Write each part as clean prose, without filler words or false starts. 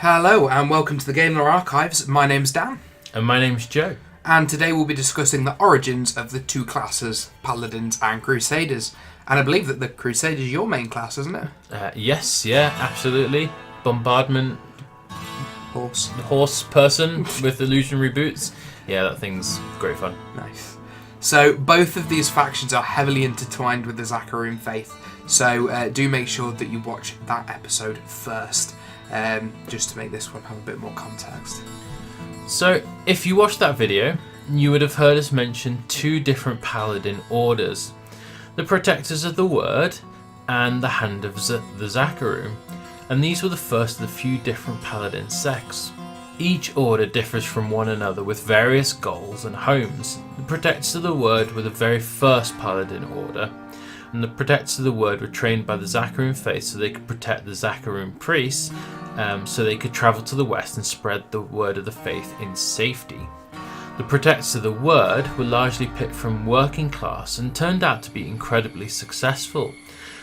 Hello and welcome to the Game Lore Archives. My name's Dan. And my name's Joe. And today we'll be discussing the origins of the two classes, Paladins and Crusaders. And I believe that the Crusaders is your main class, isn't it? Yes, absolutely. Bombardment horse person with illusionary boots. Yeah, that thing's great fun. Nice. So both of these factions are heavily intertwined with the Zakarum faith. So do make sure that you watch that episode first. Just to make this one have a bit more context. So, if you watched that video, you would have heard us mention two different paladin orders. The Protectors of the Word and the Hand of the Zakarum. And these were the first of the few different paladin sects. Each order differs from one another with various goals and homes. The Protectors of the Word were the very first paladin order. And the Protectors of the Word were trained by the Zakarum faith so they could protect the Zakarum priests, so they could travel to the west and spread the word of the faith in safety. The Protectors of the Word were largely picked from working class and turned out to be incredibly successful.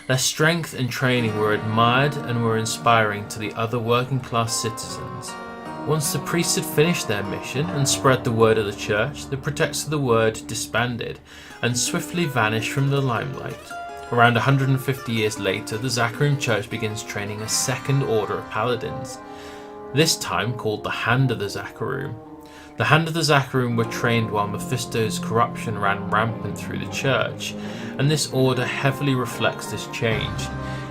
Their strength and training were admired and were inspiring to the other working class citizens. Once the priests had finished their mission and spread the word of the church, the Protectors of the Word disbanded and swiftly vanished from the limelight. Around 150 years later, the Zakarum Church begins training a second order of paladins, this time called the Hand of the Zakarum. The Hand of the Zakarum were trained while Mephisto's corruption ran rampant through the church, and this order heavily reflects this change.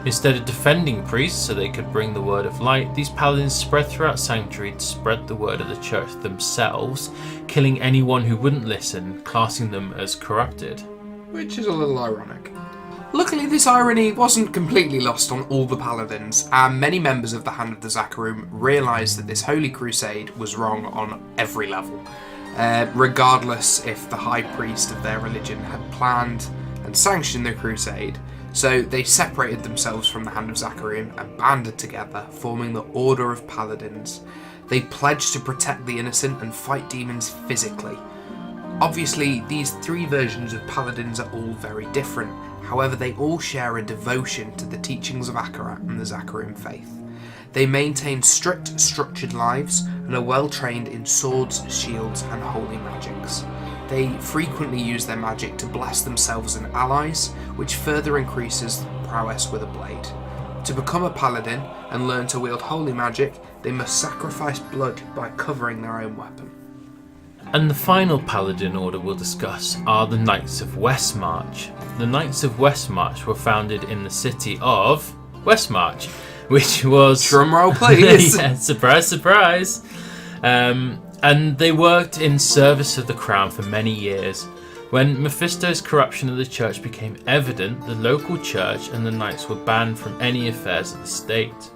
Instead of defending priests so they could bring the word of light, these paladins spread throughout Sanctuary to spread the word of the church themselves, killing anyone who wouldn't listen, classing them as corrupted. Which is a little ironic. Luckily, this irony wasn't completely lost on all the paladins, and many members of the Hand of the Zakarum realised that this holy crusade was wrong on every level, regardless if the high priest of their religion had planned and sanctioned the crusade. So they separated themselves from the Hand of Zakarum and banded together, forming the Order of Paladins. They pledged to protect the innocent and fight demons physically. Obviously, these three versions of paladins are all very different. However, they all share a devotion to the teachings of Akarat and the Zakarum faith. They maintain strict, structured lives and are well trained in swords, shields, and holy magics. They frequently use their magic to bless themselves and allies, which further increases prowess with a blade. To become a paladin and learn to wield holy magic, they must sacrifice blood by covering their own weapon. And the final paladin order we'll discuss are the Knights of Westmarch. The Knights of Westmarch were founded in the city of Westmarch, which was... Drumroll, please! Yeah, surprise, surprise! And they worked in service of the crown for many years. When Mephisto's corruption of the church became evident, the local church and the knights were banned from any affairs of the state.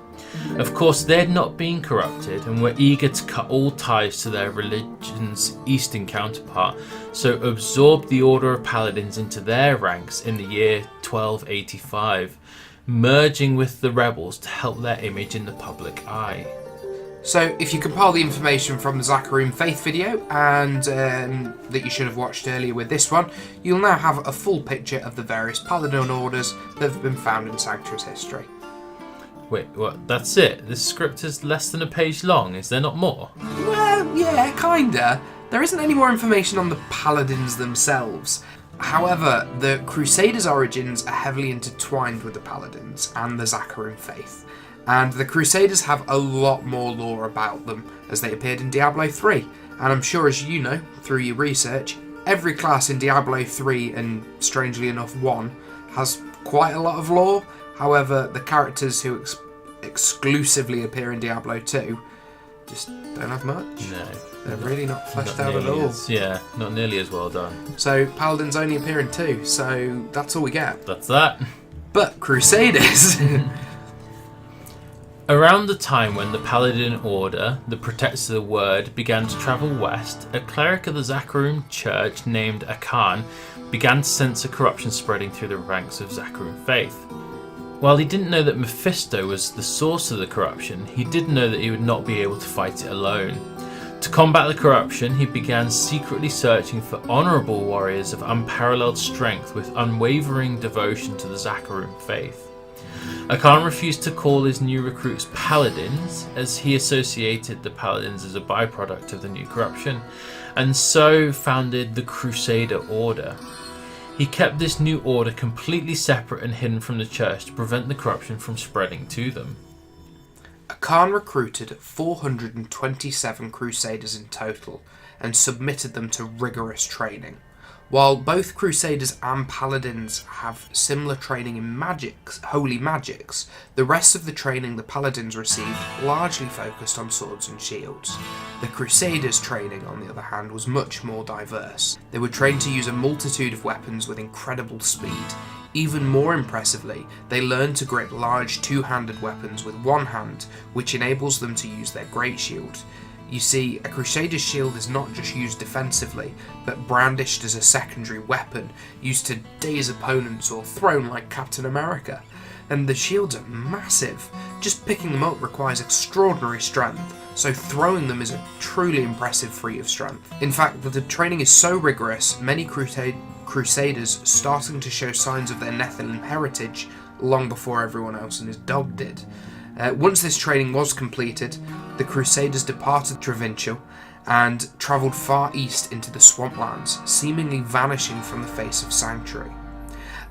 Of course, they had not been corrupted and were eager to cut all ties to their religion's eastern counterpart, so absorbed the Order of Paladins into their ranks in the year 1285, merging with the rebels to help their image in the public eye. So, if you compile the information from the Zakarum Faith video and that you should have watched earlier with this one, you'll now have a full picture of the various Paladin orders that have been found in Sanctuary's history. Wait, what? That's it? This script is less than a page long, is there not more? Well, yeah, kinda. There isn't any more information on the Paladins themselves. However, the Crusaders' origins are heavily intertwined with the Paladins and the Zakarum faith. And the Crusaders have a lot more lore about them, as they appeared in Diablo 3. And I'm sure, as you know, through your research, every class in Diablo 3, and strangely enough 1, has quite a lot of lore. However, the characters who exclusively appear in Diablo 2 just don't have much. No. They're really not fleshed out at all. Yeah, not nearly as well done. So, Paladins only appear in 2, so that's all we get. That's that. But Crusaders... Around the time when the Paladin Order, the Protectors of the Word, began to travel west, a cleric of the Zakarum Church named Akan began to sense a corruption spreading through the ranks of Zakarum faith. While he didn't know that Mephisto was the source of the corruption, he did know that he would not be able to fight it alone. To combat the corruption, he began secretly searching for honourable warriors of unparalleled strength with unwavering devotion to the Zakarum faith. Akan refused to call his new recruits Paladins, as he associated the Paladins as a byproduct of the new corruption, and so founded the Crusader Order. He kept this new order completely separate and hidden from the church to prevent the corruption from spreading to them. Akan recruited 427 Crusaders in total and submitted them to rigorous training. While both Crusaders and Paladins have similar training in holy magics, the rest of the training the Paladins received largely focused on swords and shields. The Crusaders' training, on the other hand, was much more diverse. They were trained to use a multitude of weapons with incredible speed. Even more impressively, they learned to grip large two-handed weapons with one hand, which enables them to use their great shield. You see, a Crusader's shield is not just used defensively, but brandished as a secondary weapon, used to daze opponents or thrown like Captain America. And the shields are massive. Just picking them up requires extraordinary strength, so throwing them is a truly impressive feat of strength. In fact, the training is so rigorous, many Crusaders starting to show signs of their Nephilim heritage long before everyone else and his dog did. Once this training was completed, the Crusaders departed Travintial and travelled far east into the swamplands, seemingly vanishing from the face of Sanctuary.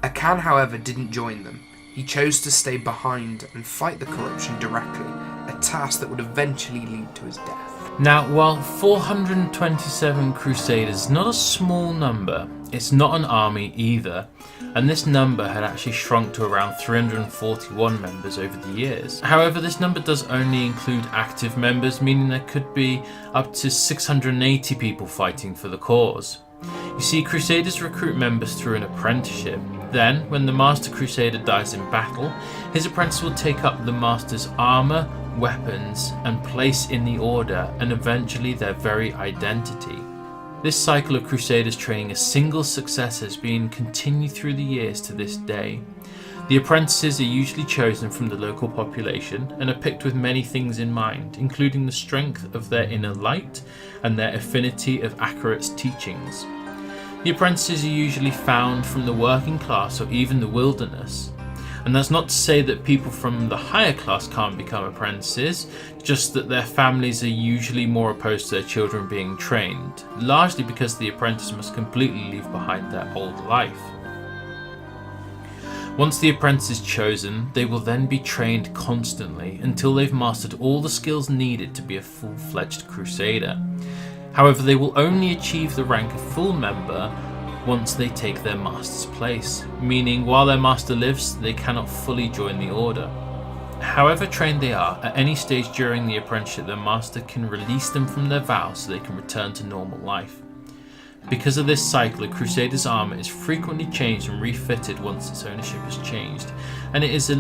Akan, however, didn't join them. He chose to stay behind and fight the corruption directly, a task that would eventually lead to his death. Now, while 427 Crusaders is not a small number, it's not an army either, and this number had actually shrunk to around 341 members over the years. However, this number does only include active members, meaning there could be up to 680 people fighting for the cause. You see, Crusaders recruit members through an apprenticeship. Then, when the Master Crusader dies in battle, his apprentice will take up the Master's armour, weapons, and place in the order, and eventually their very identity. This cycle of Crusaders training a single successor has been continued through the years to this day. The apprentices are usually chosen from the local population and are picked with many things in mind, including the strength of their inner light and their affinity of accurate teachings. The apprentices are usually found from the working class or even the wilderness. And that's not to say that people from the higher class can't become apprentices, just that their families are usually more opposed to their children being trained, largely because the apprentice must completely leave behind their old life. Once the apprentice is chosen, they will then be trained constantly until they've mastered all the skills needed to be a full-fledged Crusader. However, they will only achieve the rank of full member once they take their master's place, meaning while their master lives, they cannot fully join the order. However trained they are, at any stage during the apprenticeship, their master can release them from their vows so they can return to normal life. Because of this cycle, a Crusader's armour is frequently changed and refitted once its ownership is changed, and it is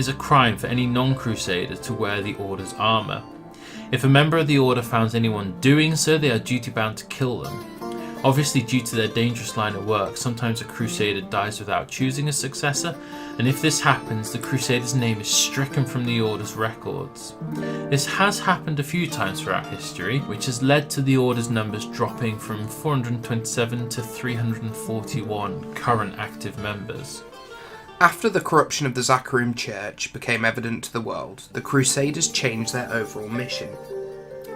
a crime for any non-Crusader to wear the Order's armour. If a member of the Order finds anyone doing so, they are duty-bound to kill them. Obviously, due to their dangerous line of work, sometimes a Crusader dies without choosing a successor, and if this happens, the Crusader's name is stricken from the Order's records. This has happened a few times throughout history, which has led to the Order's numbers dropping from 427 to 341 current active members. After the corruption of the Zakarum Church became evident to the world, the Crusaders changed their overall mission.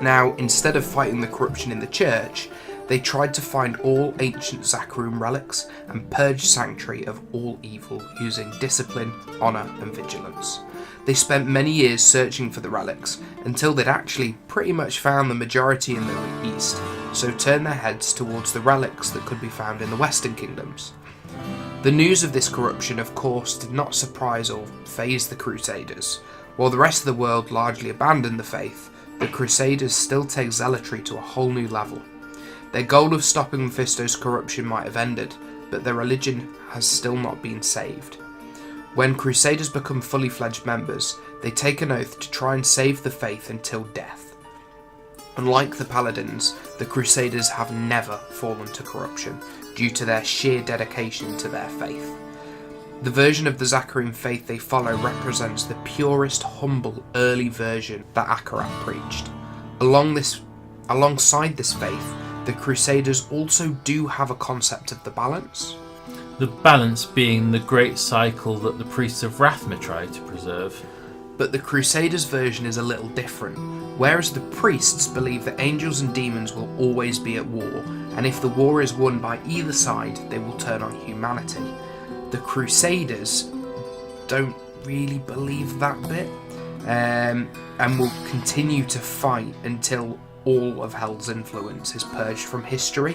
Now, instead of fighting the corruption in the church, they tried to find all ancient Zakarum relics and purge Sanctuary of all evil using discipline, honour and vigilance. They spent many years searching for the relics until they'd actually pretty much found the majority in the east, so turned their heads towards the relics that could be found in the western kingdoms. The news of this corruption, of course, did not surprise or faze the Crusaders. While the rest of the world largely abandoned the faith, the Crusaders still take zealotry to a whole new level. Their goal of stopping Mephisto's corruption might have ended, but their religion has still not been saved. When Crusaders become fully fledged members, they take an oath to try and save the faith until death. Unlike the Paladins, the Crusaders have never fallen to corruption due to their sheer dedication to their faith. The version of the Zakarum faith they follow represents the purest, humble, early version that Akarat preached. Alongside this faith, the Crusaders also do have a concept of the balance. The balance being the great cycle that the priests of Rathma try to preserve. But the Crusaders version is a little different. Whereas the priests believe that angels and demons will always be at war, and if the war is won by either side, they will turn on humanity. The Crusaders don't really believe that bit, and will continue to fight until all of Hell's influence is purged from history.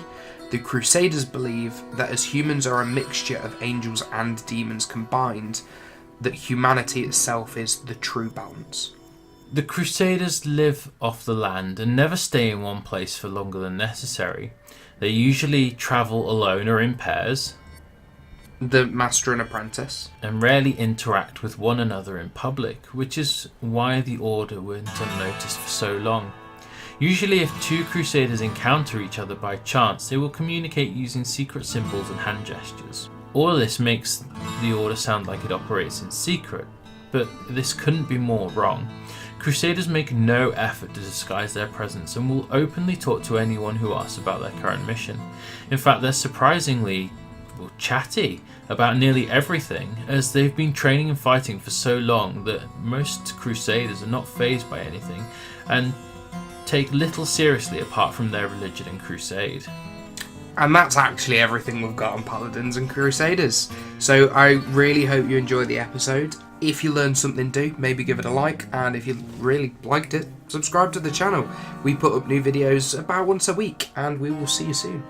The Crusaders believe that as humans are a mixture of angels and demons combined, that humanity itself is the true balance. The Crusaders live off the land and never stay in one place for longer than necessary. They usually travel alone or in pairs, The master and apprentice. and rarely interact with one another in public, which is why the Order went unnoticed for so long. Usually if two Crusaders encounter each other by chance, they will communicate using secret symbols and hand gestures. All of this makes the Order sound like it operates in secret, but this couldn't be more wrong. Crusaders make no effort to disguise their presence and will openly talk to anyone who asks about their current mission. In fact, they're surprisingly chatty about nearly everything, as they've been training and fighting for so long that most Crusaders are not fazed by anything and take little seriously apart from their religion and crusade. And that's actually everything we've got on Paladins and Crusaders. So I really hope you enjoyed the episode. If you learned something new, maybe give it a like, and if you really liked it, subscribe to the channel. We put up new videos about once a week, and we will see you soon.